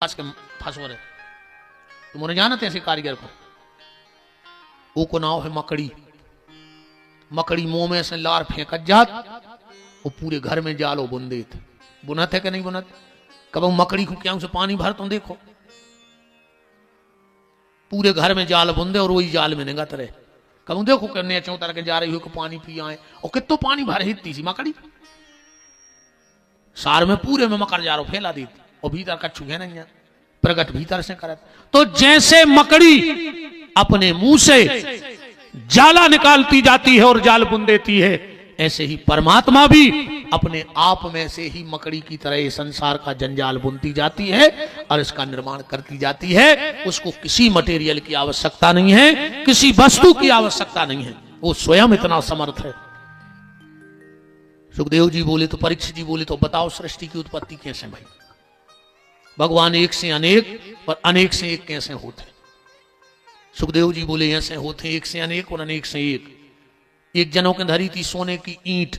आज के फंसो रहे तुमने जानते ऐसे कारीगर को वो को नाव है मकड़ी। मकड़ी मुंह में से लार फेंक जात वो पूरे घर में जालो बुनदेत बुनत है कि नहीं बुनत। कब मकड़ी को क्या उसे पानी भर तो देखो पूरे घर में जाल बुन दे और वही जाल में निगत रहे। कब देखो करने चौतर के जा रही हो कि पानी पी आए और कितो पानी भर ही सी मकड़ी सार में पूरे में मकर जारो फैला दी और भीतर कच्छू है नहीं प्रगट भीतर से करत। तो जैसे मकड़ी अपने मुंह से जाला निकालती जाती है और जाल बुन देती है ऐसे ही परमात्मा भी अपने आप में से ही मकड़ी की तरह संसार का जंजाल बुनती जाती है और इसका निर्माण करती जाती है। उसको किसी मटेरियल की आवश्यकता नहीं है, किसी वस्तु की आवश्यकता नहीं है, वो स्वयं इतना समर्थ है। सुखदेव जी बोले तो परीक्षित जी बोले तो बताओ सृष्टि की उत्पत्ति कैसे भाई। भगवान एक से अनेक और अनेक से एक कैसे होते। सुखदेव जी बोले ऐसे होते एक से अनेक और अनेक से एक। एक जनों के धरी थी सोने की ईंट,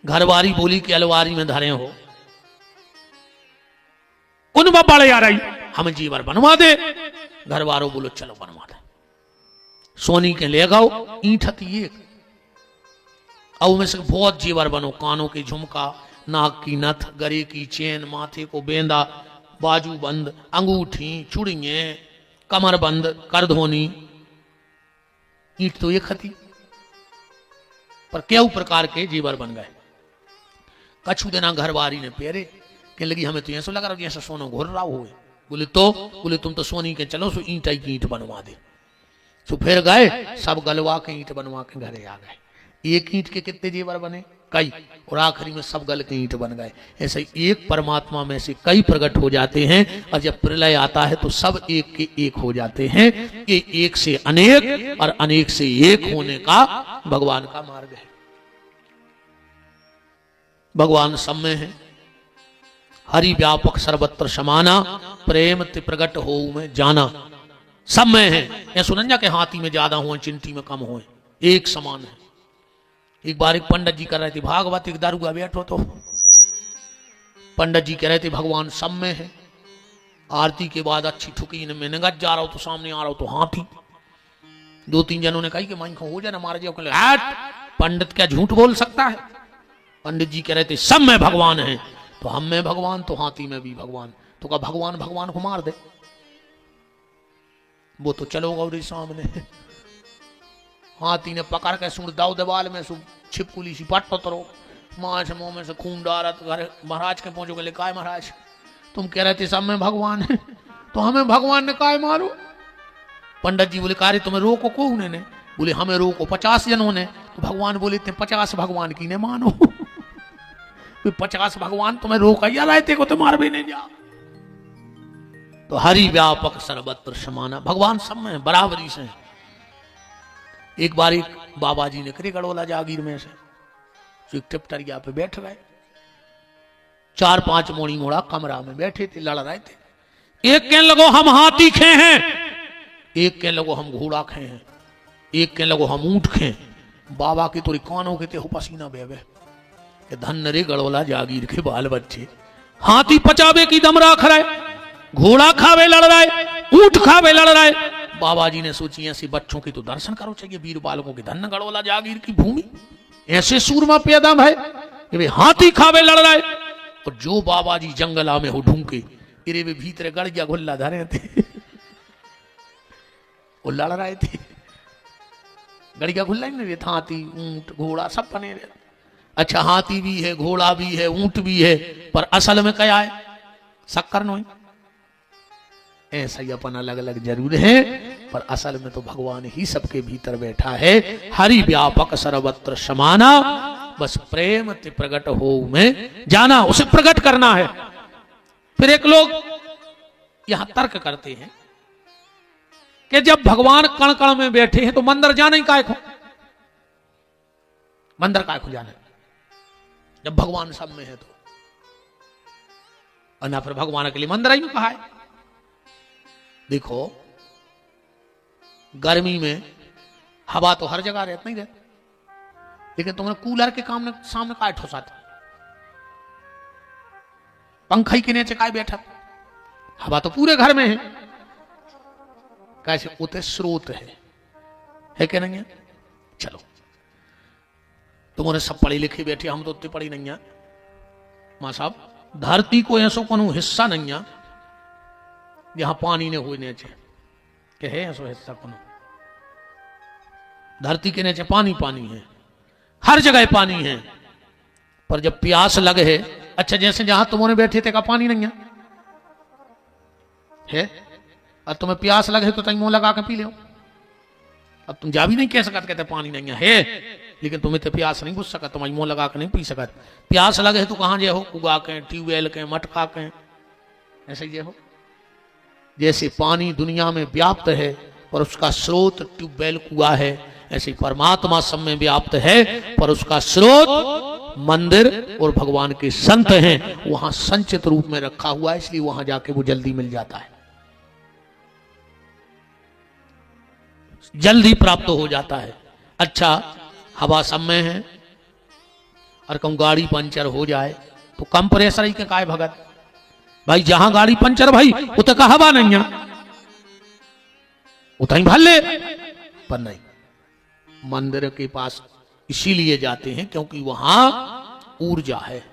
घरवारी बोली कि अलवारी में धरे हो उन बड़े आ रही हम जीवर बनवा दे। घरवारों बोलो चलो बनवा दे। सोनी के ले गाओ ईंट थी एक अब में से बहुत जीवर बनो, कानों के झुमका, नाक की नथ, गले की चेन, माथे को बेंदा, बाजू बंद, अंगूठी, चूड़ियां, कमर बंद, करधोनी। ईंट तो एक थी पर क्यों प्रकार के जीवर बन गए। कछु देना घरवारी ने पेरे कहने लगी हमें तो ऐसा लगा जैसा सोना घोर रहा हो। बोले तुम तो सोनी के चलो सो ईंट की ईंट बनवा दे। तो फिर गए सब गलवा के ईंट बनवा के घरे आ गए। एक ईंट के कितने जेवर बने कई और आखिरी में सब गल के ईंट बन गए। ऐसे एक परमात्मा में से कई प्रकट हो जाते हैं और जब प्रलय आता है तो सब एक के एक हो जाते हैं। ये एक से अनेक और अनेक से एक होने का भगवान का मार्ग है। भगवान सब में है। हरि व्यापक सर्वत्र समाना प्रेम ते प्रगट हो में जाना। सब में है। या सुनंजा के हाथी में ज्यादा हुए चिंटी में कम हुए एक समान है। एक बार एक पंडित जी कर रहे थे भागवत एक दारूगा बैठो तो पंडित जी कह रहे थे भगवान सब में है। आरती के बाद अच्छी ठुकी में निगत जा रहा हो तो सामने आ रहा हो तो हाथी। दो तीन जनों ने कही कि माइन हो जाए ना मार जाओ। पंडित क्या झूठ बोल सकता है। पंडित जी कह रहे थे सब में भगवान है तो हम में भगवान तो हाथी में भी भगवान। तो कहा भगवान भगवान को मार दे। वो तो चलो गौरी सामने हाथी ने पकड़ के सूर दाव दीवाल में छिपकुली सी पट तरो मां से मुंह में से खून डालत घर महाराज के पहुंचो गए। काय महाराज तुम कह रहे थे सब में भगवान है तो हमें भगवान ने काय मारो। पंडित जी बोले कार्य तुम्हें रोको को उन्हें बोले हमें रोको 50 जनों ने। तो भगवान बोले थे 50 भगवान की ने मानो 50 भगवान तुम्हें रोक या रहे थे को तो मार भी नहीं जा। तो हरि व्यापक सर्वत्र समाना भगवान सब में बराबरी से। एक बार एक बाबा जी ने करे गड़ोला जागीर में से एक टिपटरिया पे बैठ गए। 4-5 मोड़ी मोड़ा कमरा में बैठे थे लड़ रहे थे। एक कहने लगो हम हाथी खे हैं, एक कहने लगो हम घोड़ा खे हैं, एक कहने लगो हम ऊंट खे। बाबा की तोरी कानों के ते हो पसीना बेबे धन रे गड़ोला जागीर के बाल बच्चे। हाथी पचावे की दम राख रहे, घोड़ा खावे लड़ रहा है, ऊंट खावे लड़ रहा है। बाबा जी ने सोची ऐसे बच्चों की तो दर्शन करो चाहिए वीर बालकों के धन गड़ोला जागीर की भूमि ऐसे सूरमा पैदा है कि वे हाथी खावे लड़ रहा है। और जो बाबा जी जंगला में हो ढूंढे इरे वे भीतर गड़िया गुल्ला धरे थे वो लड़ रहे थे। गड़िया गुल्ला ही नहीं रहता हाथी ऊंट घोड़ा सब बने रहते। अच्छा हाथी भी है घोड़ा भी है ऊंट भी है पर असल में क्या है शक्कर नहीं। ऐसा ही अपन अलग अलग जरूर है पर असल में तो भगवान ही सबके भीतर बैठा है। हरि व्यापक सर्वत्र समाना बस प्रेम ते प्रगट हो में जाना उसे प्रकट करना है। फिर एक लोग यहां तर्क करते हैं कि जब भगवान कण कण में बैठे हैं तो मंदिर जाना ही काय को मंदिर काय को जाना जब भगवान सब में है तो। और ना फिर भगवान के लिए मंदिर ही कहा है। देखो गर्मी में हवा तो हर जगह रहती नहीं रहती लेकिन तुमने कूलर के सामने काय ठोसाते पंखा ही के नीचे काय बैठा हवा तो पूरे घर में है, कैसे उते स्रोत है क्या नहीं है? चलो, तुम्हारे सब पढ़ी लिखी बैठी, हम तो उतनी पढ़ी नहीं है मां साहब। धरती को ऐसो कोनो हिस्सा नहीं है जहां पानी ने हुए नीचे के है, ऐसो हिस्सा कोनो। धरती के नीचे पानी पानी है, हर जगह पानी है, पर जब प्यास लगे है, अच्छा जैसे जहां तुम्हारे बैठे थे का पानी नहीं है और तुम्हें प्यास लगे तो तुम मुंह लगा के पी लो। अब तुम जा भी नहीं कह सकते, कहते पानी नहीं है, लेकिन तुम्हें तो प्यास नहीं बुझ सका, तुम मुंह लगा के नहीं पी सकते। प्यास लगे तो कहां जे हो, कुआ के, ट्यूबवेल के, मटका के, ऐसे ही जे हो। जैसे पानी दुनिया में व्याप्त है पर उसका स्रोत ट्यूबवेल कुआ है, ऐसे परमात्मा सब में व्याप्त है पर उसका स्रोत मंदिर और भगवान के संत हैं, वहां संचित रूप में रखा हुआ है, इसलिए वहां जाके वो जल्दी मिल जाता है, जल्दी प्राप्त हो जाता है। अच्छा, हवा सब में है और कहूं गाड़ी पंचर हो जाए तो कंप्रेसर ही के काय भगत भाई, जहां गाड़ी पंचर भाई उत का हवा नहीं है, उतनी भर ले, पर नहीं, मंदिर के पास इसीलिए जाते हैं क्योंकि वहां ऊर्जा है,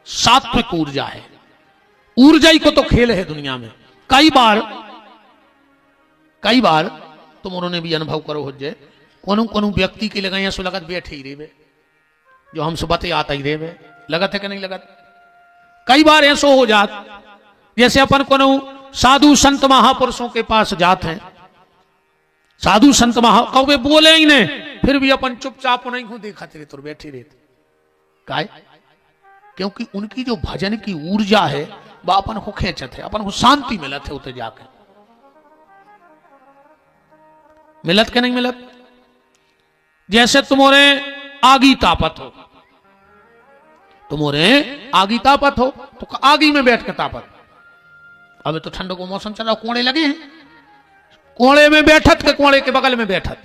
सात्विक ऊर्जा है। ऊर्जा ही को तो खेल है दुनिया में। कई बार तुम उन्होंने भी अनुभव करो हो जाए, कोनो व्यक्ति के लगा सो लगत बैठे ही रेवे, जो हम सुबह आता ही रेवे, लगत है कि नहीं लगत? कई बार ऐसा हो जात जैसे अपन कोनो साधु संत महापुरुषों के पास जाते हैं, साधु संत वे बोले ही नहीं, फिर भी अपन चुपचाप नहीं हूं देखते रहे तो बैठे रहते, काय? क्योंकि उनकी जो भजन की ऊर्जा है वह अपन को खेचत है, अपन को शांति मिलत है उते जाकर। मिलत के नहीं मिलत? जैसे तुम्हारे आगी तापत हो, तुम्हारे आगी तापत हो तो आगी में बैठ के तापत। अब तो ठंड को मौसम चला, कोड़े लगे हैं, कोड़े में बैठत के कोड़े के बगल में बैठत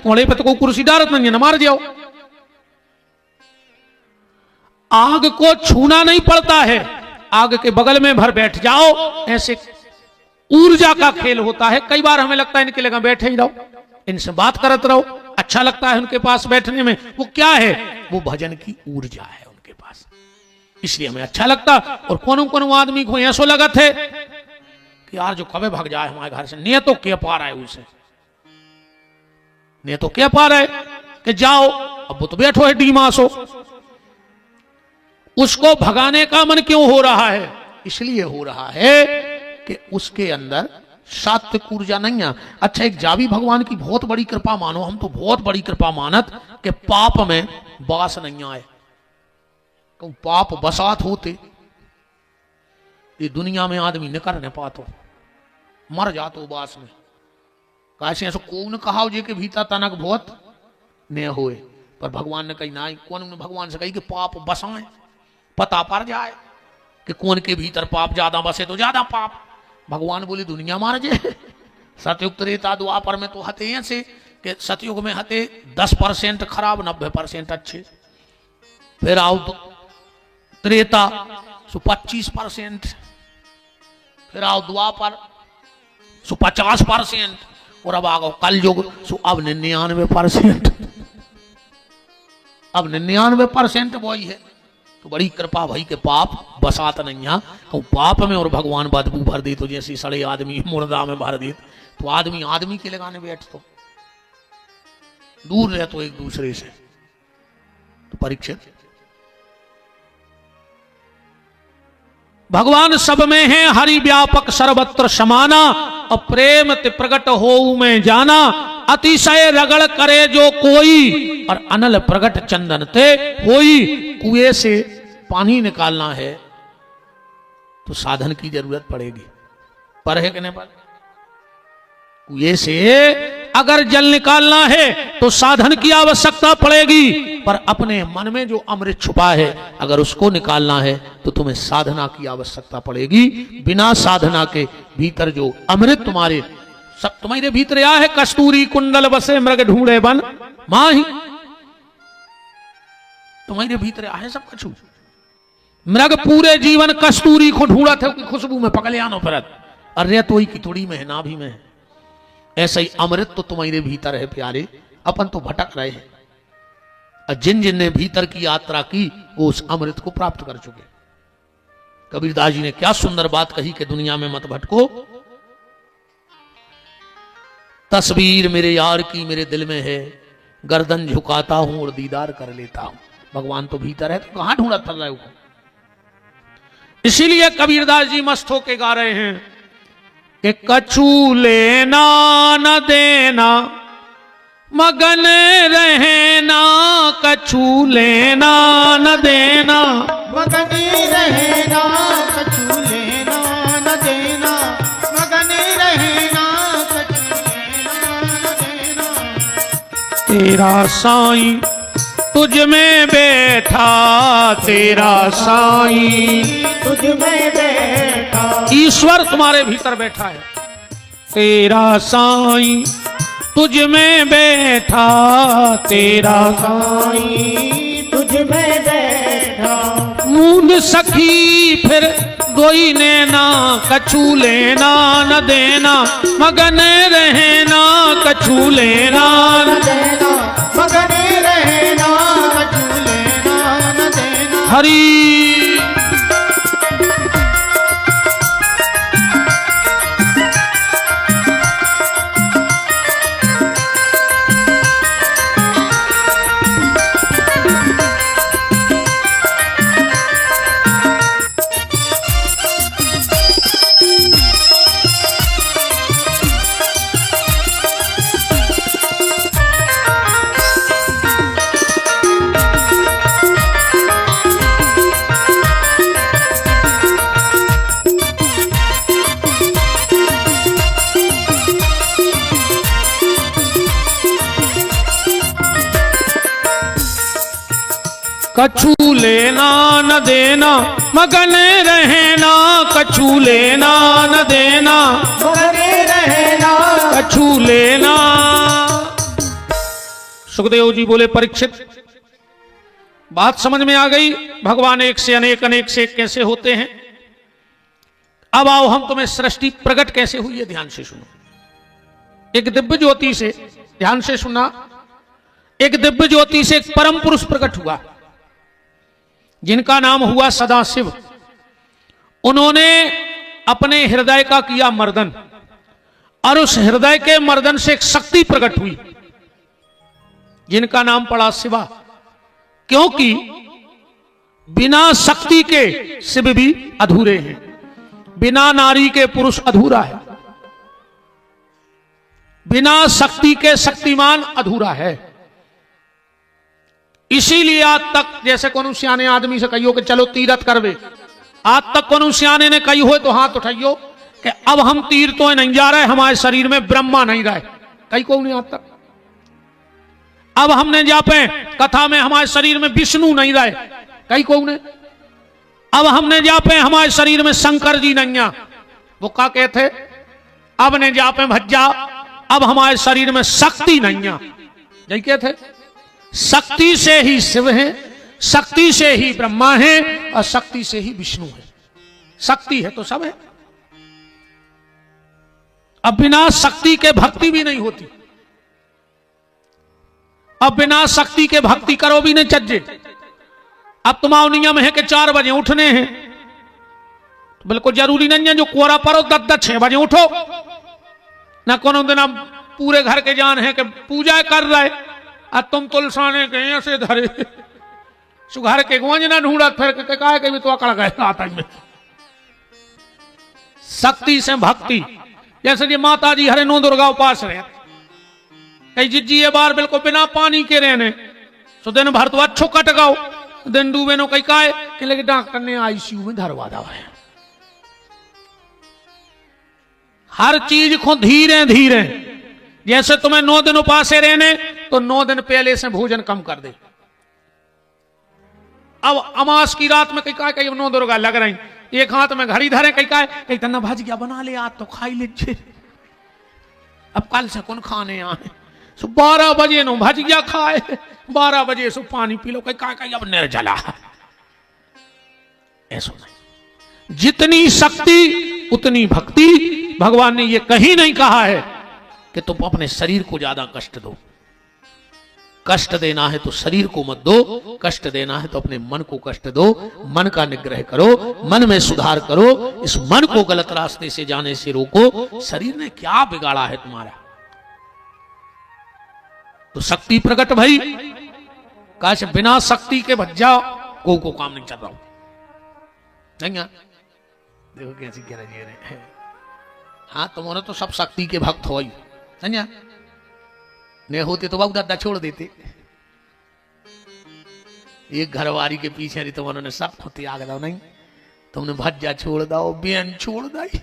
कोड़े पे तो कोई कुर्सी डालत नहीं है, न मार जाओ। आग को छूना नहीं पड़ता है, आग के बगल में भर बैठ जाओ, ऐसे ऊर्जा का खेल होता है। कई बार हमें लगता है इनके लगा बैठे ही रहो, इनसे बात करते रहो, अच्छा लगता है उनके पास बैठने में। वो क्या है? वो भजन की ऊर्जा है उनके पास, इसलिए हमें अच्छा लगता। और कोनो आदमी को ऐसा लगा थे कि यार जो कभी भाग जाए हमारे घर से, नहीं तो क्या पा रहा है उसे, नहीं तो क्या पा रहा है कि जाओ, अब वो तो बैठो है डीमासो। उसको भगाने का मन क्यों हो रहा है? इसलिए हो रहा है कि उसके अंदर सात्विक ऊर्जा नहीं है। अच्छा, एक जावी भगवान की बहुत बड़ी कृपा मानो, हम तो बहुत बड़ी कृपा मानत कि पाप में बास नहीं आए। क्यों? पाप बसात होते ये दुनिया में आदमी न कर न पातो, मर जातो बास में। कैसे ऐसा कौन कहा जे के भीतर तनक बहुत न होए, पर भगवान ने कही ना, कौन ने भगवान से कही कि पाप बसाए, पता पड़ जाए कि कौन के भीतर पाप ज्यादा बसे तो ज्यादा पाप। भगवान बोले दुनिया मार जाए। सतयुग त्रेता द्वापर में तो हते ऐसे कि सतयुग में हते 10% खराब, 90% अच्छे। फिर आओ त्रेता सो 25%, फिर आओ द्वापर सो 50%, और अब आ गो कल युग सो अब 99%। अब 99% वही है। तो बड़ी कृपा भाई के पाप बसात नहीं है। तो पाप में और भगवान बदबू भर दी, तो जैसी सड़े आदमी मुर्दा में भर दी, तो आदमी के लगाने बैठ तो दूर रहे तो एक दूसरे से। तो परीक्षित, भगवान सब में है, हरि व्यापक सर्वत्र समाना, और प्रेम ते प्रगट हो में जाना। अतिशय रगड़ करे जो कोई, और अनल प्रगट चंदन ते होई। कुएं से पानी निकालना है तो साधन की जरूरत पड़ेगी, पर है कि नहीं पर? कुएं से अगर जल निकालना है तो साधन की आवश्यकता पड़ेगी, पर अपने मन में जो अमृत छुपा है अगर उसको निकालना है तो तुम्हें साधना की आवश्यकता पड़ेगी। बिना साधना के भीतर जो अमृत तुम्हारे भीतर आ है, कस्तूरी कुंडल बसे मृग ढूंढे बन माही, तुम्हारे भीतर आ है सब कुछ। मृग पूरे जीवन कस्तूरी को ढूंढा थे कि खुशबू में पकड़े आनो परत, अरे तो ही कितुड़ी में है, नाभि में है। ऐसा ही अमृत तो तुम्हारे भीतर है प्यारे, अपन तो भटक रहे हैं। और जिन जिन ने भीतर की यात्रा की वो उस अमृत को प्राप्त कर चुके। कबीरदास जी ने क्या सुंदर बात कही कि दुनिया में मत भटको, तस्वीर मेरे यार की मेरे दिल में है, गर्दन झुकाता हूं और दीदार कर लेता हूं। भगवान तो भीतर है, तो कहां ढूंढा फिर रहे हो। इसीलिए कबीरदास जी मस्त होके गा रहे हैं कि कछु लेना न देना मगन रहना, कछु लेना न देना मगन रहना, कछु लेना न देना मगन रहना, कछु लेना न देना। तेरा साईं तुझ में बैठा, तेरा साईं तुझ में बैठा, ईश्वर तुम्हारे भीतर बैठा है। तेरा साईं तुझ में बैठा, तेरा साईं तुझ में बैठा। मूंद सखी फिर दोई नैना, कछु लेना न देना मगन रहना, कछु लेना न देना मगन रहना, कछु लेना न देना। हरी कछु लेना न देना मगन रहना, कछु लेना न देना मगन रहना, कछु लेना। सुखदेव जी बोले परीक्षित बात समझ में आ गई, भगवान एक से अनेक, अनेक से एक कैसे होते हैं। अब आओ हम तुम्हें सृष्टि प्रकट कैसे हुई है ध्यान से सुनो। एक दिव्य ज्योति से, ध्यान से सुना, एक दिव्य ज्योति से एक परम पुरुष प्रकट हुआ जिनका नाम हुआ सदाशिव। उन्होंने अपने हृदय का किया मर्दन और उस हृदय के मर्दन से एक शक्ति प्रकट हुई जिनका नाम पड़ा शिवा। क्योंकि बिना शक्ति के शिव भी अधूरे हैं, बिना नारी के पुरुष अधूरा है, बिना शक्ति के शक्तिमान अधूरा है। इसीलिए आज तक जैसे कोनो सियाने आदमी से कहियो कि चलो तीरथ करवे, आज तक कोनो सियाने ने कही हो तो हाथ उठाइयो कि अब हम तीर तो नहीं जा रहे, हमारे शरीर में ब्रह्मा नहीं रहे, कहीं को नहीं आज तक। अब हमने जापे कथा में हमारे शरीर में विष्णु नहीं रहे, कहीं को नहीं। अब हमने जापे हमारे शरीर में शंकर जी नहीं है, वो क्या कहते, अब ने जापे भज्जा अब हमारे शरीर में शक्ति नहीं है, यही कहते। शक्ति से ही शिव है, शक्ति से ही ब्रह्मा है और शक्ति से ही विष्णु है। शक्ति है तो सब है। अब बिना शक्ति के भक्ति भी नहीं होती, अब बिना शक्ति के भक्ति करो भी नहीं चज्जे। अब तुम्हारा नियम है कि 4 बजे उठने हैं, बिल्कुल जरूरी नहीं है जो कोरा परो 10-10 6 बजे उठो ना। कोनो दिन अब पूरे घर के जान है कि पूजा कर रहे, अब तुम तुलसाने के ऐसे धरे सुघर के गुंज ना ढूंढा फिर के भी तो अकड़ गए आता में। शक्ति से भक्ति, जैसे जी माता जी हरे 9 दुर्गा उपास रहे, कई जिज्जी ये बार बिल्कुल बिना पानी के रहने, तो दिन भर तो अच्छो कट गाओ, दिन डूबे नो कई काए कि लेकिन डॉक्टर ने आईसीयू में धरवा दवा है। हर चीज को धीरे धीरे, जैसे तुम्हें 9 दिन उपासे रहने तो 9 दिन पहले से भोजन कम कर दे। अब अमास की रात में कई का 9 दुर्गा लग रही, एक हाथ में घड़ी धरे, कई तन्ना भाज गया बना ले आज तो खाई लीजिए, अब कल से कौन खाने आए। 12 बजे नो भज गया खाए, 12 बजे से पानी पी लो, कई अब निर्जला। ऐसा नहीं। जितनी शक्ति उतनी भक्ति। भगवान ने यह कहीं नहीं कहा है कि तुम अपने शरीर को ज्यादा कष्ट दो। कष्ट देना है तो शरीर को मत दो, कष्ट देना है तो अपने मन को कष्ट दो। मन का निग्रह करो, मन में सुधार करो, इस मन को गलत रास्ते से जाने से रोको। शरीर ने क्या बिगाड़ा है तुम्हारा? तो शक्ति प्रकट भई, काश बिना शक्ति के भज जाओ, को काम नहीं चल रहा हूं। नहीं, देखो कैसी कह रही है। हाँ, तुम्हारे तो सब शक्ति के भक्त हो, समझा? नहीं होते तो बाबू दादा छोड़ देते। एक घरवारी के पीछे नहीं तुम्हारों ने सब होते आ गया। नहीं, तुमने भज्जा छोड़ दाओ, बहन छोड़ दाई,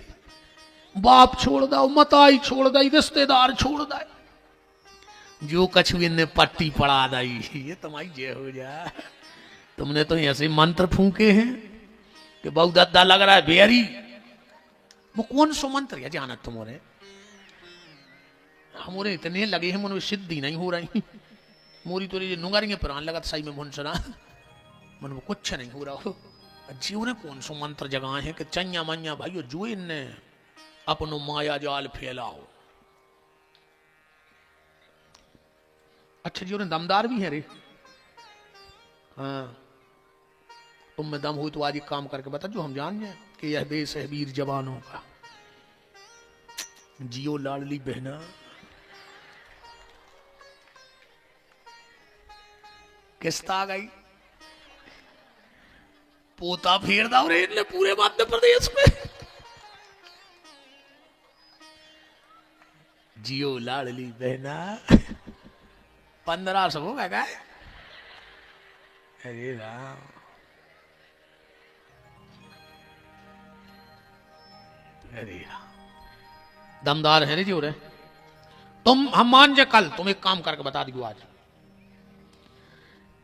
बाप छोड़ दाओ, मताई छोड़ दाई, रिश्तेदार छोड़ दाई, जो कछु इनने पट्टी पड़ा दाई। ये तुम्हारी जय हो जा। तुमने तो ऐसे मंत्र फूके हैं कि बाबू दादा लग रहा है बेरी। वो कौन सो मंत्र है जानत तुम्हारे? हमारे इतने लगे हैं मन में सिद्धि नहीं हो रही। मोरी तो ये नुंगारेंगे प्राण लगा सही में मुनसना मन में कुछ नहीं हो रहा हो। जीव ने कौन सो मंत्र जगाए हैं कि चैया मैया भाइयों जो इनने अपनो माया जाल फैलाओ। अच्छा, जीव ने दमदार भी है रे। हाँ, तुम में दम हो तो आज एक काम करके बता जो हम जान जाए कि यह देश है वीर जवानों का। जियो लाडली बहना, किस्त आ गई, पोता फेर दाओ रे इनने पूरे मध्य प्रदेश में। जियो लाडली बहना 1500 होगा क्या? अरे राम, अरे राम, दमदार है रे जी। रे तुम हम मान जा, कल तुम एक काम करके बता दियो, आज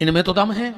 इनमें तो दम है।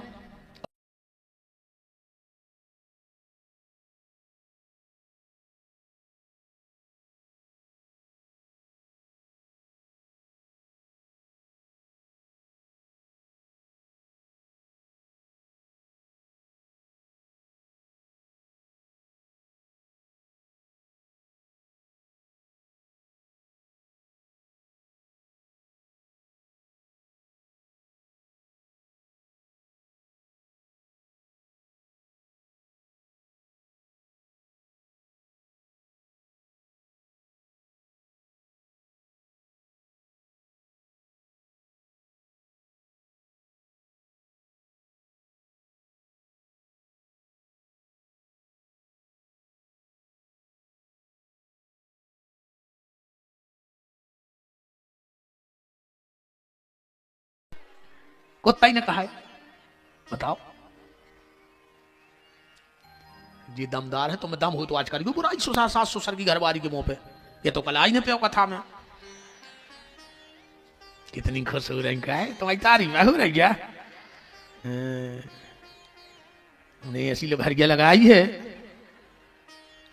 कुत्ता ही ने कहा है, बताओ जी दमदार है। तो मैं दम हो तो आज करेगी बुराई सुसार सास ससुर की घरवारी के मुंह पे। ये तो कल आई ने पे कथा में कितनी खुश हो रही है, तुम्हारी तारीफ हो रही क्या? नहीं ऐसी भरिया लगाई है।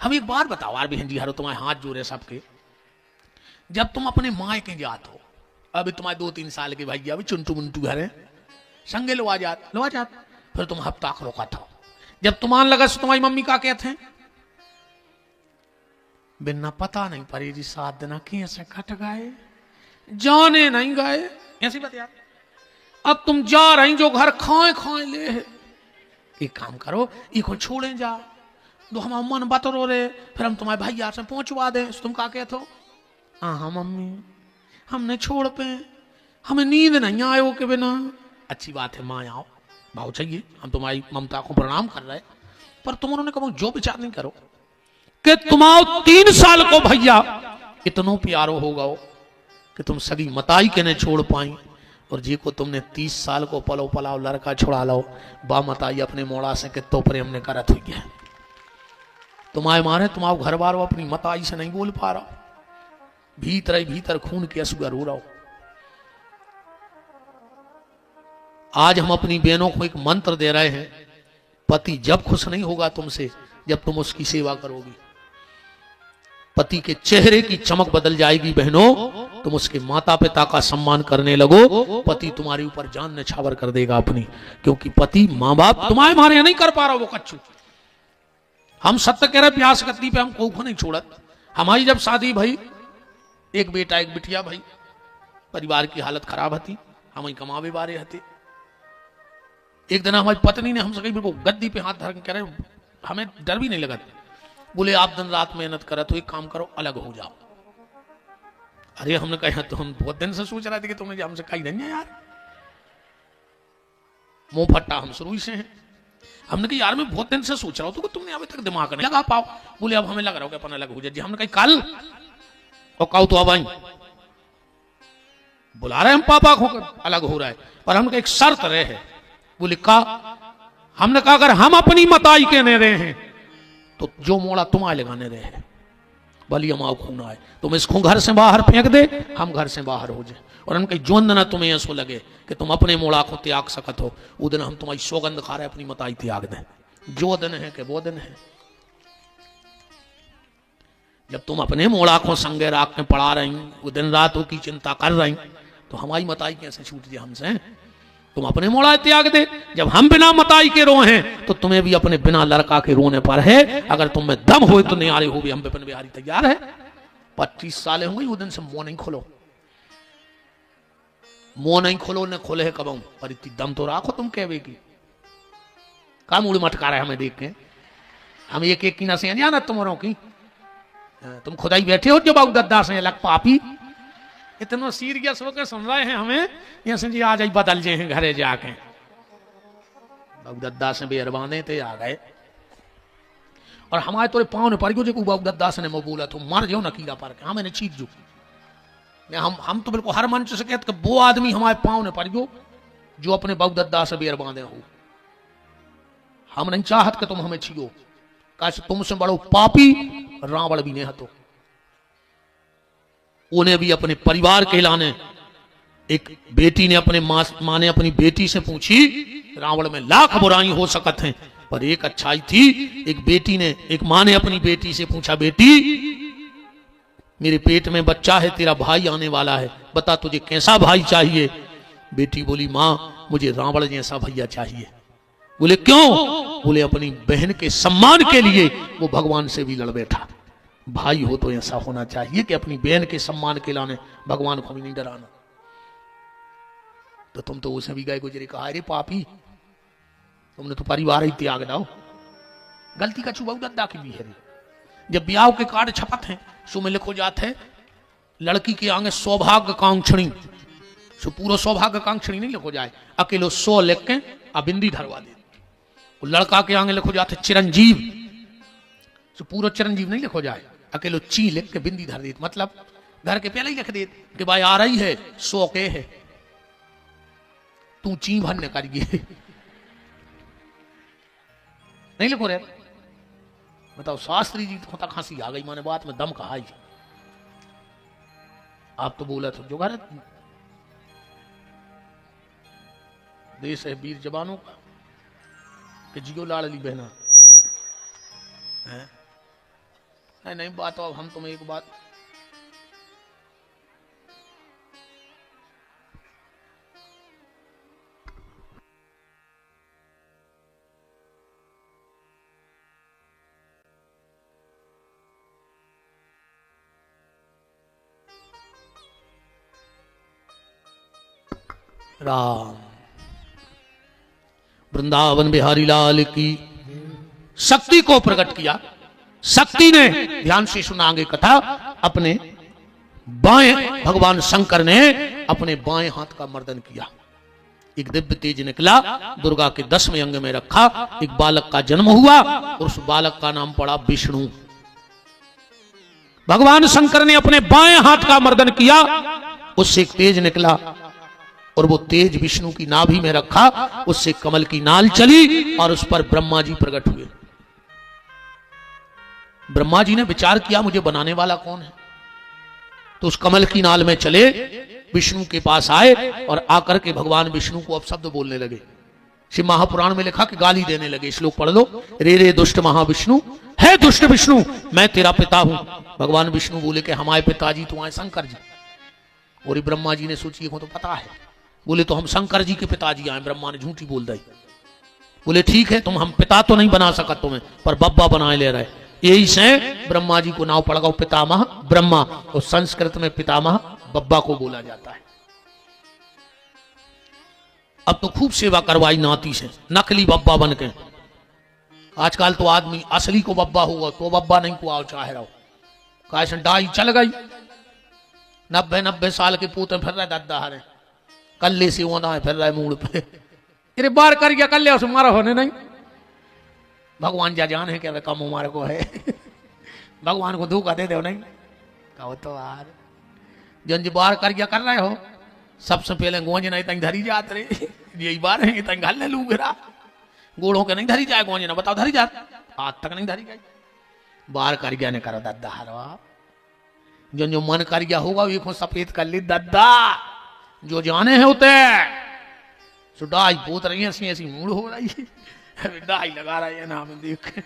हम एक बार बताओ यार बहन जी, हरो तुम्हारे हाथ जोड़े सबके, जब तुम अपने माँ के जात हो, अभी तुम्हारे 2-3 साल के भैया अभी चुनटू मुंटू घर है, संगे लो आ जात, फिर तुम हफ्ता रोका था। जब तुमान लगा तुम्हारी मम्मी का कहते हैं बिना पता नहीं परी जी 7 दिन कैसे कट गए, जाने नहीं गए, ऐसी बात यार। अब तुम जा रही जो घर खाए खाए ले है, एक काम करो इको छोड़े जा दो, हम मन बतरो रे, फिर हम तुम्हारे भैया से पहुंचवा दें। तुम का कहते हो? हाँ मम्मी हमने छोड़ पे, हमें नींद नहीं आयो के बिना। अच्छी बात है माँ आओ, भाव चाहिए, हम तुम्हारी ममता को प्रणाम कर रहे, पर तुम उन्होंने कहा जो विचार नहीं करो कि तुम्हारा 3 साल को भैया इतनो प्यारो हो गओ कि तुम सगी मताई के ने छोड़ पाई, और जी को तुमने 30 साल को पलो पलाओ लड़का छुड़ा लो, बा मताई अपने मोड़ा से कितो प्रेम ने करत हुई है। तुम्हारे मारे तुम्हारा घर बार अपनी मताई से नहीं बोल पा रहा, भीतर ही भीतर खून के असुआ रो रहा हो। आज हम अपनी बहनों को एक मंत्र दे रहे हैं, पति जब खुश नहीं होगा तुमसे जब तुम उसकी सेवा करोगी, पति के चेहरे की चमक बदल जाएगी बहनों, तुम उसके माता पिता का सम्मान करने लगो, पति तुम्हारे ऊपर जान निछावर कर देगा अपनी, क्योंकि पति माँ बाप तुम्हारे मारे नहीं कर पा रहा वो कच्चू, हम सत्य कह रहे प्यास कत्ती पे हम कोखो नहीं छोड़त। हमारी जब शादी भाई, एक बेटा एक बिटिया भाई, परिवार की हालत खराब हती, हम कमावे बारे हते। एक दिन हमारी पत्नी ने हमसे कही, बिल्कुल गद्दी पे हाथ धर के कह रहे, हमें डर भी नहीं लगा, बोले आप दिन रात मेहनत करा तो एक काम करो, अलग हो जाओ। अरे हमने कहा तो हम बहुत दिन से सोच रहे थे कि तुमने हमसे कही नहीं है यार, मुंह फट्टा हम शुरू से हैं। हमने कहा यार मैं बहुत दिन से सोच रहा हूं तो तुमने अभी तक दिमाग नहीं लगा पाओ। बोले अब हमें लग रहा हो कि अपन अलग हो जाए। हमने कहा कल, और कहो तो अब आई, बुला रहे हम पापा को अलग हो रहा है, पर हमने एक शर्त रहे है। बोले का? हमने कहा अगर हम अपनी मताई के ने रहे हैं तो जो मोड़ा तुम्हारे लगाने रहे हैं, बली अमाओ खूना है, तुम इसको घर से बाहर फेंक दे, हम घर से बाहर हो जाए। और हम कहीं जो दिन तुम्हें ऐसा लगे कि तुम अपने मोड़ा को त्याग सकत हो, वो दिन हम तुम्हारी सौगंध खा रहे अपनी मताई त्याग दें। जो दिन है कि वो दिन है, जब तुम अपने मोड़ा को संगे राख में पड़ा रही, वो दिन रात की चिंता कर रही, तो हमारी मताई कैसे छूट जाए हमसे? तुम अपने मोड़ा त्याग दे। जब हम बिना मताई के रो हैं तो तुम्हें भी अपने बिना लड़का के रोने पर है। अगर तुम में दम हो तो नहीं आ रही हो भी, हम विपिन बिहारी तैयार है। 25 साल होंगे वो दिन से मुंह नहीं खोलो, मुंह नहीं खोलो, न खोले है कब, पर इतनी दम तो राखो तुम कहवे की। का मूड मटका रहा है हमें देख के, हम एक एक की ना से जाना तुम्हारों की, तुम खुदा ही बैठे हो जो बाबू दद्दा से लग पापी, इतना सीरियस होकर सुन रहे हैं हमें, ये जी आज ही बदल जाए हैं घरे जाके। बाबू दद्दा से बेरबाने थे आ गए, और हमारे तोरे पाँव ने पड़ गयो जो बाबू दद्दा से ने मैं बोला तो मर जाओ ना कीड़ा पर के, हमें चीज जो हम तो बिल्कुल हर मंच से कहते कि वो आदमी हमारे पाँव ने पड़ गयो जो अपने बाबू दद्दा से बेर बांधे हो। हम नहीं चाहत कि तुम हमें छियो, कैसे तुमसे बड़ो पापी रावण भी नहीं हतो। उन्हें भी अपने परिवार के लाने, एक बेटी ने अपने माँ ने अपनी बेटी से पूछी, रावण में लाख बुराई हो सकत हैं पर एक अच्छाई थी। एक बेटी ने, एक माँ ने अपनी बेटी से पूछा, बेटी मेरे पेट में बच्चा है, तेरा भाई आने वाला है, बता तुझे कैसा भाई चाहिए? बेटी बोली, माँ मुझे रावण जैसा भैया चाहिए। बोले क्यों? बोले अपनी बहन के सम्मान के लिए वो भगवान से भी लड़ बैठा। भाई हो तो ऐसा होना चाहिए कि अपनी बहन के सम्मान के लाने भगवान को भी नहीं डराना। तो तुम तो उसे भी गए गुजरे, कहा अरे पापी तुमने तो परिवार ही त्याग दाओ। गलती का चुबाऊ दद्दा की भी है। जब ब्याह के कार्ड छपत हैं सो में लिखो जाते हैं लड़की के आगे सौभाग्य कांक्षणी, सो पूरा सौभाग्य कांक्षणी नहीं लिखो जाए, अकेलो 100 लिख के बिंदी धरवा दे। लड़का के आगे लिखो जाते चिरंजीव, सो पूरा चिरंजीव नहीं लिखो जाए, अकेलो ची लिख के बिंदी धर दे। मतलब घर के पहले ही लिख दे कि भाई आ रही है 100 के है, तू ची भरने करिए। नहीं लिखो रे। बताओ शास्त्री जी को तक हंसी आ गई, माने बात में दम कहा ही। आप तो बोला था जो घर देश है वीर जवानों का, कि जियो लाडली बहना है। नहीं बात, अब हम तुम्हें एक बात, राम वृंदावन बिहारी लाल की। शक्ति को प्रकट किया। शक्ति ने, ध्यान से सुना आगे कथा, अपने बाएं, भगवान शंकर ने अपने बाएं हाथ का मर्दन किया। एक दिव्य तेज निकला, दुर्गा के 10वें अंग में रखा, एक बालक का जन्म हुआ और उस बालक का नाम पड़ा विष्णु। भगवान शंकर ने अपने बाएं हाथ का मर्दन किया, उससे एक तेज निकला और वो तेज विष्णु की नाभि में रखा, उससे कमल की नाल चली और उस पर ब्रह्मा जी प्रकट हुए। ब्रह्मा जी ने विचार किया मुझे बनाने वाला कौन है, तो उस कमल की नाल में चले, विष्णु के पास आए और आकर के भगवान विष्णु को अपशब्द बोलने लगे। शिव महापुराण में लिखा कि गाली देने लगे। श्लोक पढ़ लो, रे रे दुष्ट महाविष्णु, है दुष्ट विष्णु मैं तेरा पिता हूं। भगवान विष्णु बोले कि हमारे पिताजी तो आए शंकर जी। और ब्रह्मा जी ने सोची को तो पता है, बोले तो हम शंकर जी के पिताजी आए। ब्रह्मा ने झूठी बोल दी। बोले ठीक है, तुम हम पिता तो नहीं बना सका तुम्हें, पर बब्बा बनाए ले रहे। यही से ब्रह्मा जी को नाव पड़ गया पितामह ब्रह्मा, और संस्कृत में पितामह बब्बा को बोला जाता है। अब तो खूब सेवा करवाई नाती से, नकली बब्बा बन के। आजकल तो आदमी असली को बब्बा हुआ तो बब्बा नहीं को आओ चाहे रहो, कैसे डाई चल गई। 90 साल के पूते फिर रहे दद्दा हरे, कल्ले से होना है फिर रहे मूड पे। अरे बार कर गया कल्ले उसे मारा होने नहीं, भगवान जा जान है क्या वे कम उम्र को है। भगवान को धोखा दे दो नहीं, कहो तो यार जन जी बार कर गया कर रहे हो, सबसे पहले गोंज नहीं तंग धरी जात रे, यही बार है तंग घल ले लू गिरा, गोड़ों के नहीं धरी जाए गोंज ना, बताओ धरी जात आज तक नहीं धरी गई। बार कर गया ने करो दद्दा हरवा, जन जो मन कर गया होगा वो सफेद कर ली दद्दा, जो जाने हैं उते सुडाई पोत रही है, ऐसी ऐसी मूड हो रही है, डाई लगा रही है नाम देख।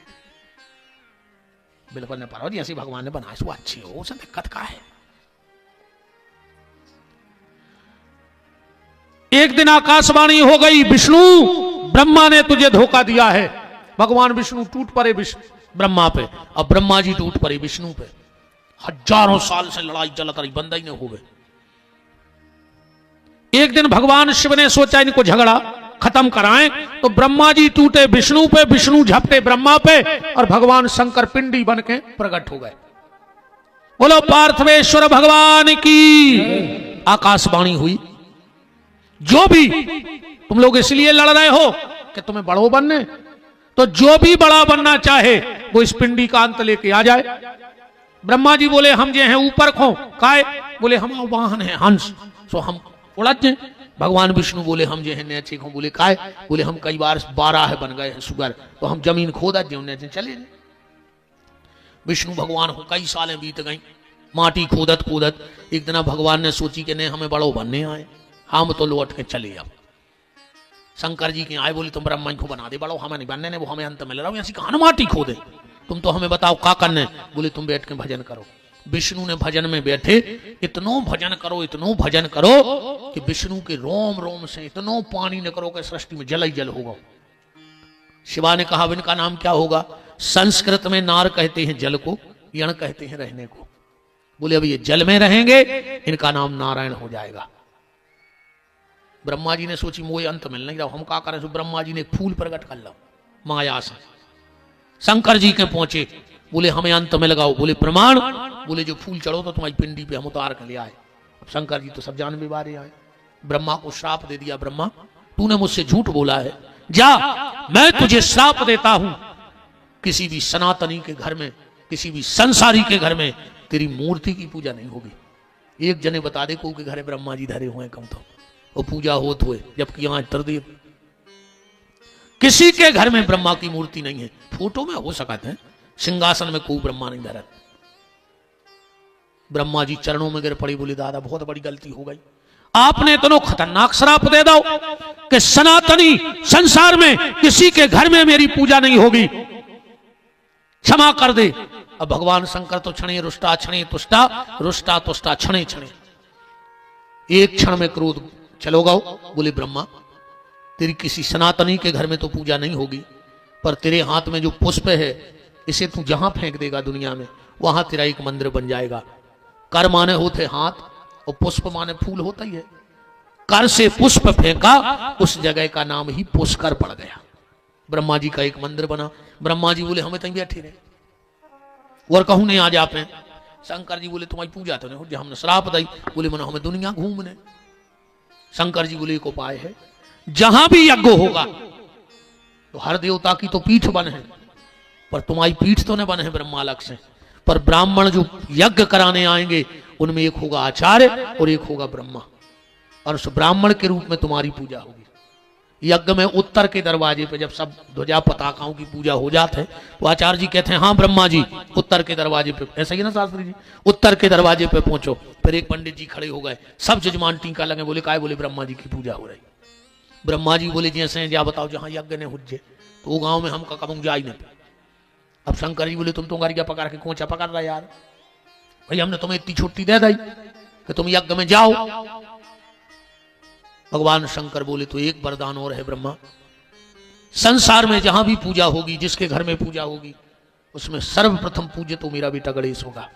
बिल्कुल ने पारो जी ऐसी भगवान ने बनाया, वो अच्छी हो, उसे दिक्कत का है। एक दिन आकाशवाणी हो गई, विष्णु ब्रह्मा ने तुझे धोखा दिया है। भगवान विष्णु टूट पड़े ब्रह्मा पे, अब ब्रह्मा जी टूट पड़े विष्णु पे। हजारों साल से लड़ाई चलत रही, बंदा ही नहीं हो गए। एक दिन भगवान शिव ने सोचा इनको झगड़ा खत्म कराएं, तो ब्रह्मा जी टूटे विष्णु पे, विष्णु झपटे ब्रह्मा पे, और भगवान शंकर पिंडी बन के प्रकट हो गए। बोलो पार्थवेश्वर भगवान की। आकाशवाणी हुई, जो भी तुम लोग इसलिए लड़ रहे हो कि तुम्हें बड़ो बनने, तो जो भी बड़ा बनना चाहे वो इस पिंडी का अंत लेके आ जाए। ब्रह्मा जी बोले हम जे हैं ऊपर खो काय, बोले हम वाहन है हंस, सो हम उड़त जाए। भगवान विष्णु बोले हम जे हैं नीचे खो, बोले काय, बोले हम कई बार 12 बन गए हैं सुगर, तो हम जमीन खोदा जे चले। विष्णु भगवान को कई सालें बीत गई, माटी खोदत खोदत एक दिन भगवान ने सोची कि नहीं हमें बड़ो बनने आए, हम तो लौट के चले। अब शंकर जी के आए, बोले तुम ब्रह्मा को बना दे बड़ो, हमें नहीं बनने ने, वो हमें अंत मिल रहा हूं, ऐसी कहां माटी खोदे, तुम तो हमें बताओ क्या करने। बोले तुम बैठ के भजन करो। विष्णु ने भजन में बैठे, इतनो भजन करो इतनो भजन करो कि विष्णु के रोम रोम से इतनो पानी न करो कि सृष्टि में जल ही जल होगा। शिवा ने कहा इनका नाम क्या होगा? संस्कृत में नार कहते हैं जल को, यण कहते हैं रहने को। बोले अब ये जल में रहेंगे, इनका नाम नारायण हो जाएगा। ब्रह्मा जी ने सोची मोए अंत मिल नहीं रहा, हम क्या करें। ब्रह्मा जी ने एक फूल प्रकट कर ला माया से, शंकर जी के पहुंचे, बोले हमें अंत में लगाओ। बोले प्रमाण, बोले जो फूल चढ़ो तो तुम्हारी पिंडी पे हम उतार कर ले आए। अब शंकर जी तो सब जान बेवारे आए, ब्रह्मा को श्राप दे दिया, ब्रह्मा तूने मुझसे झूठ बोला है, जा मैं तुझे श्राप देता हूं, किसी भी सनातनी के घर में, किसी भी संसारी के घर में तेरी मूर्ति की पूजा नहीं होगी। एक जने बता दे को के घरे ब्रह्मा जी धरे हुए कम तो वो पूजा होत हुए, जबकि यहां तरदेव किसी के घर में ब्रह्मा की मूर्ति नहीं है। फोटो में हो सकते हैं, सिंहासन में कोई ब्रह्मा नहीं धरा। ब्रह्मा जी चरणों में गिर पड़ी, बोली दादा बहुत बड़ी गलती हो गई, आपने इतना खतरनाक श्राप दे दो कि सनातनी संसार में किसी के घर में मेरी पूजा नहीं होगी, क्षमा कर दे। अब भगवान शंकर तो क्षणे रुष्टा क्षणे तुष्टा, रुष्टा तुष्टा क्षणे क्षणे, एक क्षण में क्रोध चलो गाओ। बोले ब्रह्मा तेरी किसी सनातनी के घर में तो पूजा नहीं होगी, पर तेरे हाथ में जो पुष्प है इसे तू जहां फेंक देगा दुनिया में, वहां तेरा एक मंदिर बन जाएगा। कर माने होते हाथ और पुष्प माने फूल होता ही है। कर से पुष्प फेंका, उस जगह का नाम ही पुष्कर पड़ गया। ब्रह्मा जी का एक मंदिर बना। ब्रह्मा जी बोले हमें तहीं बैठे रहे और कहूं नहीं आ जाते। शंकर जी बोले तुम्हारी पूजा तो नहीं, हमने श्राप दी। बोले मनो हमें दुनिया घूमने। शंकर जी बोले एक उपाय है, जहां भी यज्ञ होगा तो हर देवता की तो पीठ बन है, पर तुम्हारी पीठ तो न बन है ब्रह्मा अलग से, पर ब्राह्मण जो यज्ञ कराने आएंगे उनमें एक होगा आचार्य और एक होगा ब्रह्मा, और उस ब्राह्मण के रूप में तुम्हारी पूजा होगी। यज्ञ में उत्तर के दरवाजे पे जब सब ध्वजा पताकाओं की पूजा हो जाते है तो आचार्य जी कहते हैं हाँ ब्रह्मा जी उत्तर के दरवाजे पे, ऐसा ही ना शास्त्री जी, उत्तर के दरवाजे पे पहुंचो। फिर एक पंडित जी खड़े हो गए, सब जजमान टीका लगे। बोले काय? बोले ब्रह्मा जी की पूजा हो रही। ब्रह्मा जी बोले जैसे जा बताओ जहां यज्ञ ने हुज्जे, तो वो गांव में हम कबूंग जा ही नहीं। अब शंकर जी बोले तुम तो गाड़िया पकड़ के कोचा पकड़ रहा यार, भाई हमने तुम्हें इतनी छुट्टी दे दी कि तुम यज्ञ में जाओ। भगवान शंकर बोले तो एक वरदान और है ब्रह्मा, संसार में जहां भी पूजा होगी, जिसके घर में पूजा होगी, उसमें सर्वप्रथम पूज्य तो मेरा बेटा गणेश होगा।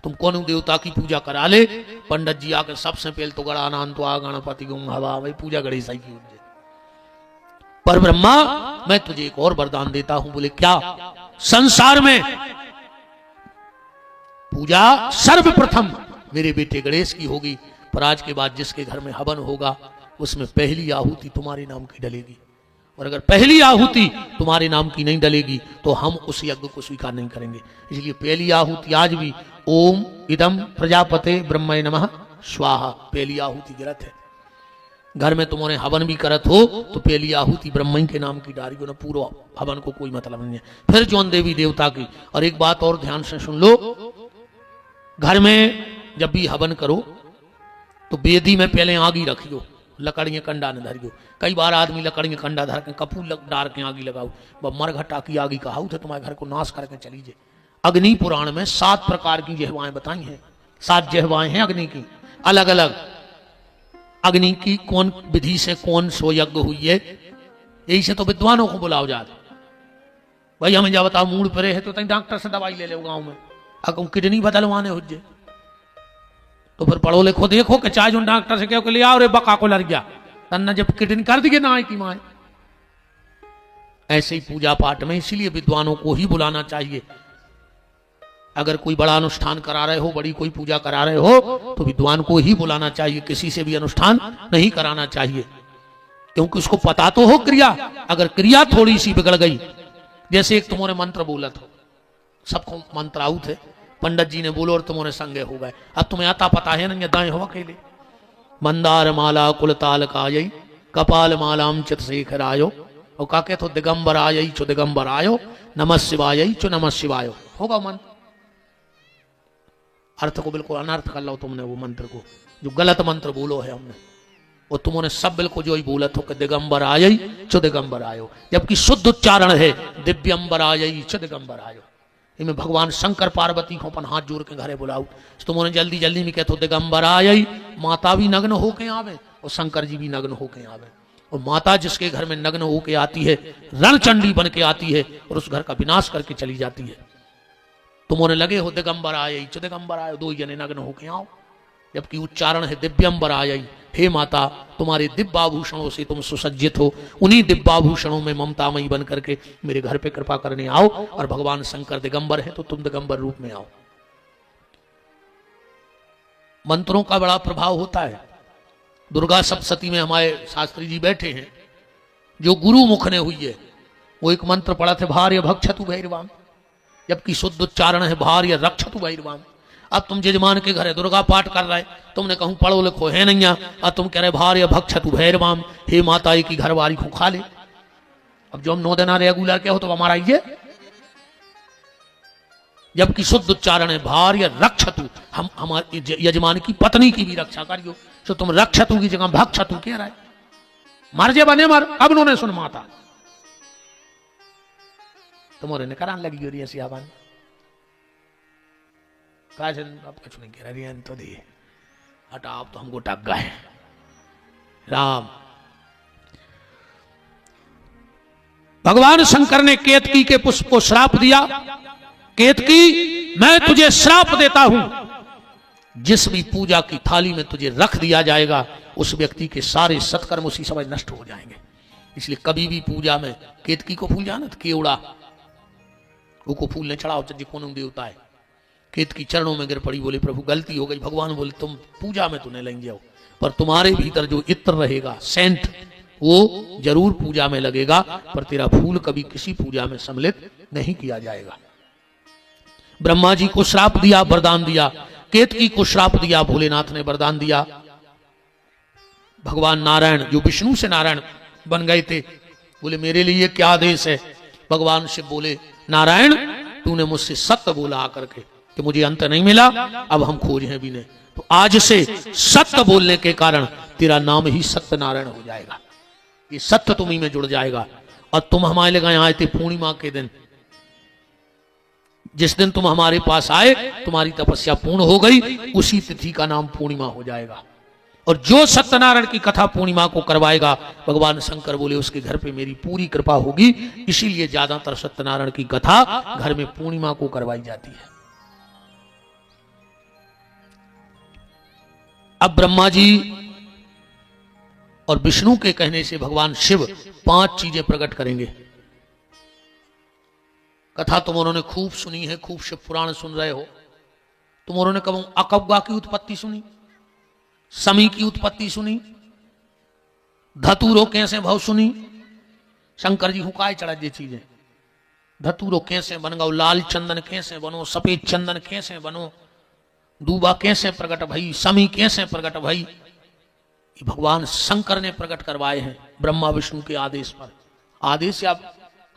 तुम कौन देवता की पूजा करा ले, पंडित जी आकर सबसे पहले तो गणानान तो आ गणपति गुम हवा, भाई पूजा गणेश की हो। पर ब्रह्मा मैं तुझे एक और वरदान देता हूं। बोले क्या? संसार में पूजा सर्वप्रथम मेरे बेटे गणेश की होगी, पर आज के बाद जिसके घर में हवन होगा उसमें पहली आहुति तुम्हारे नाम की डलेगी, और अगर पहली आहुति तुम्हारे नाम की नहीं डलेगी तो हम उस यज्ञ को स्वीकार नहीं करेंगे। इसलिए पहली आहुति आज भी ओम इदम प्रजापते ब्रह्मणे नमः स्वाहा, पहली आहुति गिरत है। घर में तुम्हारे हवन भी करत हो तो पहली आहुति ब्रह्म के नाम की डारी हो ना, पूरा हवन को कोई मतलब नहीं है। फिर जौन देवी देवता की। और एक बात और ध्यान से सुन लो, घर में जब भी हवन करो तो वेदी में पहले आगी रखियो, लकड़ियां कंडा न धरियो। कई बार आदमी लकड़ियां कंडा धर के कपूर डार के आगी लगाओ, मरघटा की आगी कहाऊ थे तुम्हारे घर को नाश करके चली जाए। अग्नि पुराण में 7 प्रकार की जहवाएं बताई हैं, 7 जहवाएं हैं अग्नि की अलग अलग। अग्नि की कौन विधि से कौन सो यज्ञ हुई है, यही से तो विद्वानों को बुलाओ जाते। भाई हमें जा बताओ मूड परे है तो तई डॉक्टर से दवाई ले लो गांव में, अगर किडनी बदलवाने हो जाए तो फिर पढ़ो लिखो देखो कि चाहे जो डॉक्टर से कहो ले आओ रे बका को लड़ गया तन्ना जब किडनी कर दिए ना की माए। ऐसे ही पूजा पाठ में इसीलिए विद्वानों को ही बुलाना चाहिए। अगर कोई बड़ा अनुष्ठान करा रहे हो, बड़ी कोई पूजा करा रहे हो तो विद्वान को ही बुलाना चाहिए, किसी से भी अनुष्ठान नहीं कराना चाहिए, क्योंकि उसको पता तो हो क्रिया। अगर क्रिया थोड़ी सी बिगड़ गई, जैसे एक तुम्हारे मंत्र बोला था, सबको मंत्र आउट है, पंडित जी ने बोलो और तुम्हारे संगे हो गए। अब तुम्हें आता पता है ना, दाएं हो अकेले। मंदार माला कुलताल कायई कपाल मालाम चित शेखर आयो, और काके तो दिगंबर आयई चो दिगंबर आयो, नमः शिवाय चो नमः शिवाय होगा मंत्र। अर्थ को बिल्कुल अनर्थ कर लो तुमने वो मंत्र को, जो गलत मंत्र बोलो है हमने, वो तुमने सब बिल्कुल जो ही बोला तो कि दिगंबर आयई चो दिगंबर आयो, जबकि शुद्ध उच्चारण है दिव्यंबर आयई चो दिगंबर आयो। इनमें भगवान शंकर पार्वती को अपन हाथ जोड़ के घरे बुलाओ, तुमने जल्दी जल्दी में कहते दिगंबर आयई, माता भी नग्न होके आवे और शंकर जी भी नग्न होके आवे। और माता जिसके घर में नग्न होके आती है, रणचंडी बन के आती है और उस घर का विनाश करके चली जाती है। तुमने लगे हो दिगंबर आयई चो दिगंबर आयो, 2 जने नग्न होके आओ, जबकि उच्चारण है दिव्यंबर आयई। हे माता, तुम्हारे दिव्याभूषणों से तुम सुसज्जित हो, उन्हीं दिव्याभूषणों में ममतामयी बन करके मेरे घर पे कृपा करने आओ। और भगवान शंकर दिगंबर है तो तुम दिगंबर रूप में आओ। मंत्रों का बड़ा प्रभाव होता है। दुर्गा सप्तशती में हमारे शास्त्री जी बैठे हैं, जो गुरु मुख ने हुई है, वो एक मंत्र पढ़ा थे भार्य भक्षतु भैरवाम, जबकि शुद्ध उच्चारण है भार्य रक्षतु भैरवाम। अब तुम जजमान के घर दुर्गा पाठ कर रहे, तुमने कहूं पढ़ो लिखो है नहीं, अब तुम कह रहे भार्य भक्षतु भैरवाम, हे माता की घरवारी को खा ले। अब जो हम 9 दिन रेगुलर क्या हो तो हमारा ये, जबकि शुद्ध उच्चारण है भार्य रक्षतु, हम हमारे यजमान की पत्नी की भी रक्षा करियो। तो तुम रक्षतु की जगह भक्षतु कह रहे, मर जे बने मर। अब उन्होंने सुन माता तुम्हारे ने करान लगी हो रही है सियाबान, अब कुछ नहीं कह रही तो दे हटा, आप तो हमको टक गए। राम भगवान शंकर ने केतकी के पुष्प को श्राप दिया, केतकी मैं तुझे श्राप देता हूं, जिस भी पूजा की थाली में तुझे रख दिया जाएगा उस व्यक्ति के सारे सत्कर्म उसी समय नष्ट हो जाएंगे। इसलिए कभी भी पूजा में केतकी को फूल जाना, केवड़ा वो फूल ने चढ़ाओ, जी कौन देवता है। केतकी चरणों में गिर पड़ी, बोले प्रभु गलती हो गई। भगवान बोले तुम पूजा में तो नहीं लेंगे जाओ, पर तुम्हारे भीतर जो इत्र रहेगा सेंट, वो जरूर पूजा में लगेगा, पर तेरा फूल कभी किसी पूजा में सम्मिलित नहीं किया जाएगा। ब्रह्मा जी को श्राप दिया, वरदान दिया, केतकी को श्राप दिया, भोलेनाथ ने वरदान दिया। भगवान नारायण जो विष्णु से नारायण बन गए थे, बोले मेरे लिए क्या आदेश है। भगवान शिव बोले नारायण तूने मुझसे सत्य बोला आकर के कि मुझे अंत नहीं मिला, अब हम खोज हैं भी नहीं, तो आज से सत्य बोलने के कारण तेरा नाम ही सत्य नारायण हो जाएगा, ये सत्य तुम्ही में जुड़ जाएगा। और तुम हमारे लिए आए थे पूर्णिमा के दिन, जिस दिन तुम हमारे पास आए तुम्हारी तपस्या पूर्ण हो गई, उसी तिथि का नाम पूर्णिमा हो जाएगा। और जो सत्यनारायण की कथा पूर्णिमा को करवाएगा, भगवान शंकर बोले उसके घर पे मेरी पूरी कृपा होगी। इसीलिए ज्यादातर सत्यनारायण की कथा घर में पूर्णिमा को करवाई जाती है। अब ब्रह्मा जी और विष्णु के कहने से भगवान शिव 5 चीजें प्रकट करेंगे। कथा तुम उन्होंने खूब सुनी है, खूब शिव पुराण सुन रहे हो। तुम उन्होंने कब अकब्बा की उत्पत्ति सुनी, समी की उत्पत्ति सुनी, धतूरो कैसे भव सुनी। शंकर जी हुकाय चढ़ा ये चीजें। धतूरो कैसे बन गो, लाल चंदन कैसे बनो, सफेद चंदन कैसे बनो, दूबा कैसे प्रकट भई, समी कैसे प्रकट भई। ये भगवान शंकर ने प्रकट करवाए हैं ब्रह्मा विष्णु के आदेश पर। आदेश या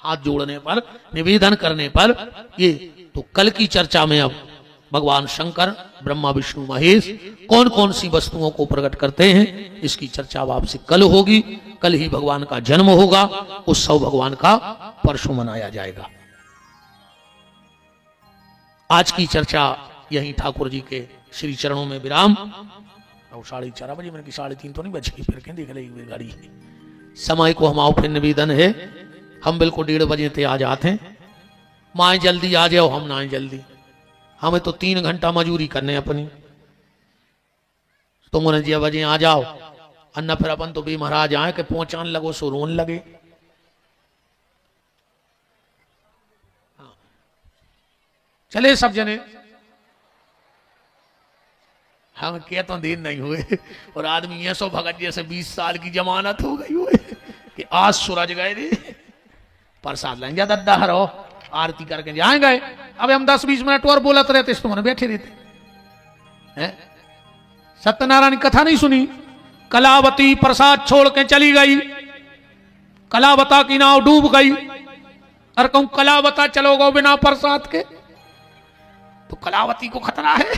हाथ जोड़ने पर, निवेदन करने पर। ये तो कल की चर्चा में अब भगवान शंकर, ब्रह्मा विष्णु महेश कौन कौन सी वस्तुओं को प्रकट करते हैं, इसकी चर्चा अब आपसे कल होगी। कल ही भगवान का जन्म होगा, उत्सव भगवान का परसों मनाया जाएगा। आज की चर्चा यही ठाकुर जी के श्री चरणों में विराम। और 4:30 बजे, मैंने कि 3:30 तो नहीं बजेगी, फिर कहीं देख लेगी गाड़ी। समय को हम आओ, फिर निवेदन है हम बिल्कुल 1:30 बजे ते आ जाते हैं। माए जल्दी आ जाओ, हम ना आए जल्दी। हमें तो 3 घंटा मजूरी करने अपनी। तुम उन्हें 6 बजे आ जाओ, अन्ना फिर अपन तो भी महाराज आए कि पहुंचान लगो सो रोन लगे। चले सब जने, हम क्या तो दिन नहीं हुए और आदमी ये सो भगत जैसे 20 साल की जमानत हो गई हुए कि आज सूरज गए रे, प्रसाद लेंगे दद्दा हरो, आरती करके जाएंगे। अब हम 10-20 मिनट और बोलते रहते, इस तुमने बैठे रहते हैं। सत्यनारायण की कथा नहीं सुनी। कलावती प्रसाद छोड़ के चली गई, कलावता की नाव डूब गई। और कहूं कलावता चलोगे बिना प्रसाद के तो कलावती को खतरा है।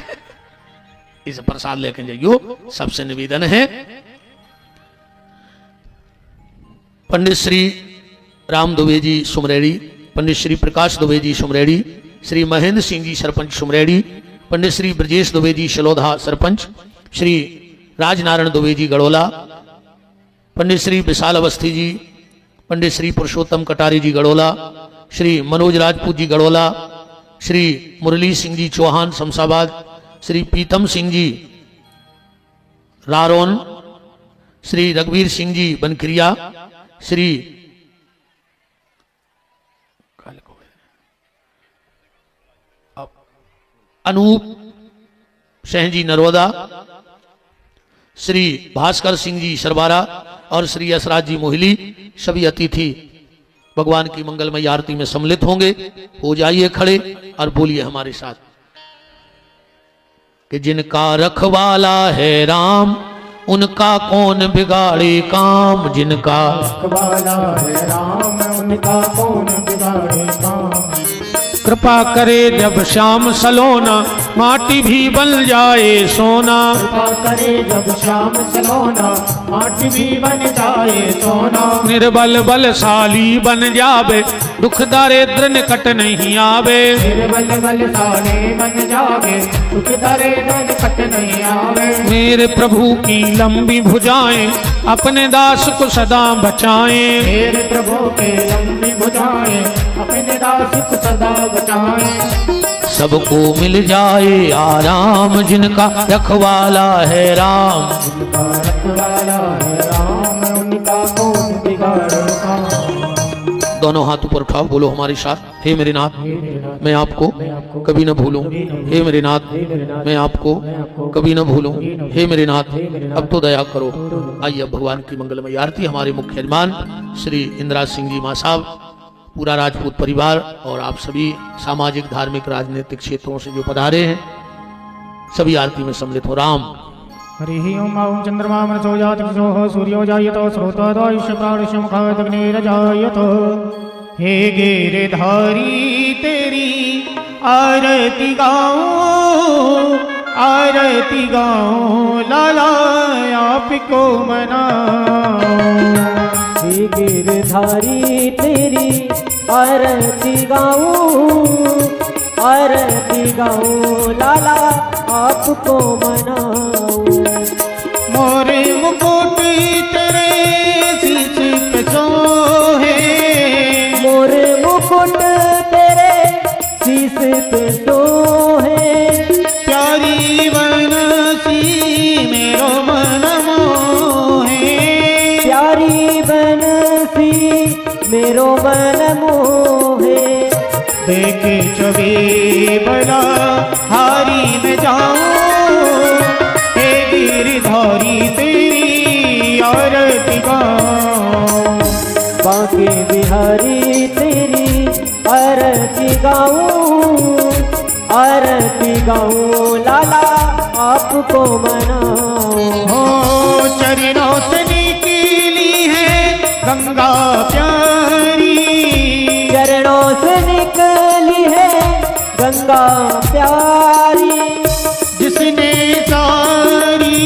इस प्रसाद लेके जाइयो, सबसे निवेदन है। पंडित श्री राम दुबे जी सुमरेड़ी, पंडित श्री प्रकाश दुबे जी सुमरेड़ी, श्री महेंद्र सिंह जी सरपंच सुमरेड़ी, पंडित श्री ब्रजेश दुबे जी शलोधा सरपंच, श्री राजनारायण दुबे जी गड़ोला, पंडित श्री विशाल अवस्थी जी, पंडित श्री पुरुषोत्तम कटारी जी गड़ोला, श्री मनोज राजपूत जी गड़ोला, श्री मुरली सिंह जी चौहान शमशाबाद, श्री प्रीतम सिंह जी रारोन, श्री रघुवीर सिंह जी बनखिरिया, श्री अनूप सिंह जी नरोदा, श्री भास्कर सिंह जी सरबारा और श्री यशराज जी मोहिली, सभी अतिथि भगवान की मंगलमय आरती में सम्मिलित होंगे। हो जाइए खड़े और बोलिए हमारे साथ कि जिनका रखवाला है राम, उनका कौन बिगाड़े काम। जिनका रखवाला है राम, उनका कौन बिगाड़े काम। कृपा करे जब श्याम सलोना, माटी भी बन जाए सोना। कृपा करे जब श्याम सलोना, माटी भी बन जाए सोना। निर्बल बलशाली बन जावे, दुख दारिद्र निकट नहीं आवे। निर्बल बलशाली बन जावे, दुख दारिद्र निकट नहीं आवे। मेरे प्रभु की लंबी भुजाएं, अपने दास को सदा बचाएं। मेरे प्रभु के लंबी भुजाएं, अपने दास को सदा बचाएं। सबको मिल जाए आराम, जिनका रखवाला है राम। उनका रखवाला है राम, उनका कौन बिगाड़े काम। दोनों हाथ ऊपर उठाओ, बोलो हमारे साथ। हे मेरे नाथ, मैं आपको कभी न भूलूं। हे मेरे नाथ, मैं आपको कभी न भूलूं। हे मेरे नाथ, अब तो दया करो। आइए भगवान की मंगलमय आरती। हमारे मुख्य यजमान श्री इंदिरा सिंह जी मां साहब, पूरा राजपूत परिवार और आप सभी सामाजिक धार्मिक राजनीतिक क्षेत्रों से जो पधारे हैं, सभी आरती में सम्मिलित हो। राम हरि ओम। ओम चंद्रमा मनसो जातो सूर्यो जायतो स्रोतोदयस्य प्राणशमुखादग्निरजायतो। हे गिरधारी तेरी आरती गाऊं, आरती गाऊं, लाला आपको मनाऊं। हे गिरधारी तेरी आरती गाऊं, आरती गाऊं, लाला आपको मनाऊं। मोरे मुकुट तेरे शीश पे सोहे, मोर मुकुट तेरे शीस पे सोहे, प्यारी बनसी मेरो मन मोहे, प्यारी बनसी मेरो मन मोहे। देखे छवि बड़ा हारी में जाऊं, हे गिरधारी तेरी आरती गाऊं, बांके बिहारी तेरी आरती गाऊं, आरती गाऊं लाला आपको मनाऊं। हो चरणों से निकली है गंगा प्यारी, चरणों से निकली है गंगा प्यारी, जिसने सारी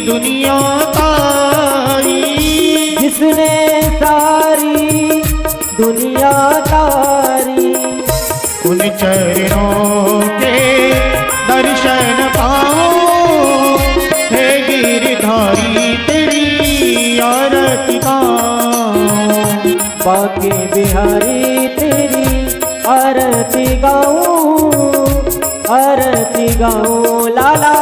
दुनिया तारी, जिसने सारी दुनिया तारी। उन चरणों के दर्शन पाऊं, हे गिरधारी तेरी आरती गाऊं, बांके बिहारी तेरी आरती गाऊं, आरती गाऊं लाला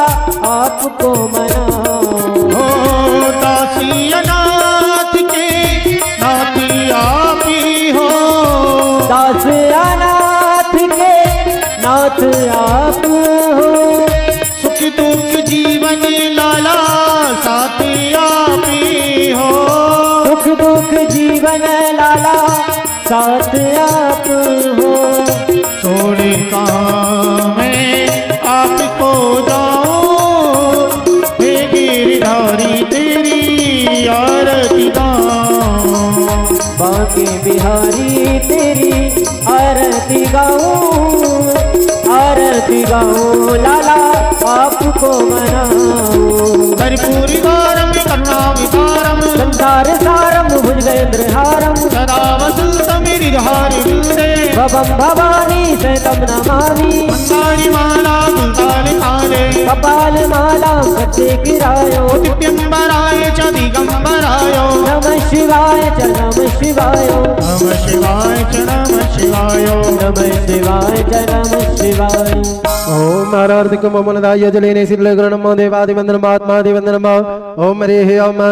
आपको मनाऊं। हो दासी अनाथ के नाती आप ही हो, दास अनाथ के नाथ आप हो, सुख दुख जीवन लाला साथ आप ही हो, सुख दुख जीवन लाला साथ आप हो। छोड़े कहाँ मैं आपको जाऊं, हे गिरधारी तेरी आरती गाऊं, बांके बिहारी तेरी आरती गाऊं, आरती गाऊं लाला आपको मनाऊं। कर्पूरी गारम करुणा विकारम, संसार सारम भुजगेंद्रहारम, सदा वसंतम गिरधारी वृंदे, भवम भवानी शतम नमामि। मंदारी माला कुंताल काले, कपाल माला कटे गिरायो, दिव्यंबराय च दिगंबराय, नमः शिवाय च नमः शिवाय, नमः शिवाय च नमः शिवाय, नमः शिवाय च नमः शिवाय। ओम नारार्थिक ममनदाय जलेने सिल्लग्रणम देवादिवंदनम आत्मादिवंदनम ओम हरे ओम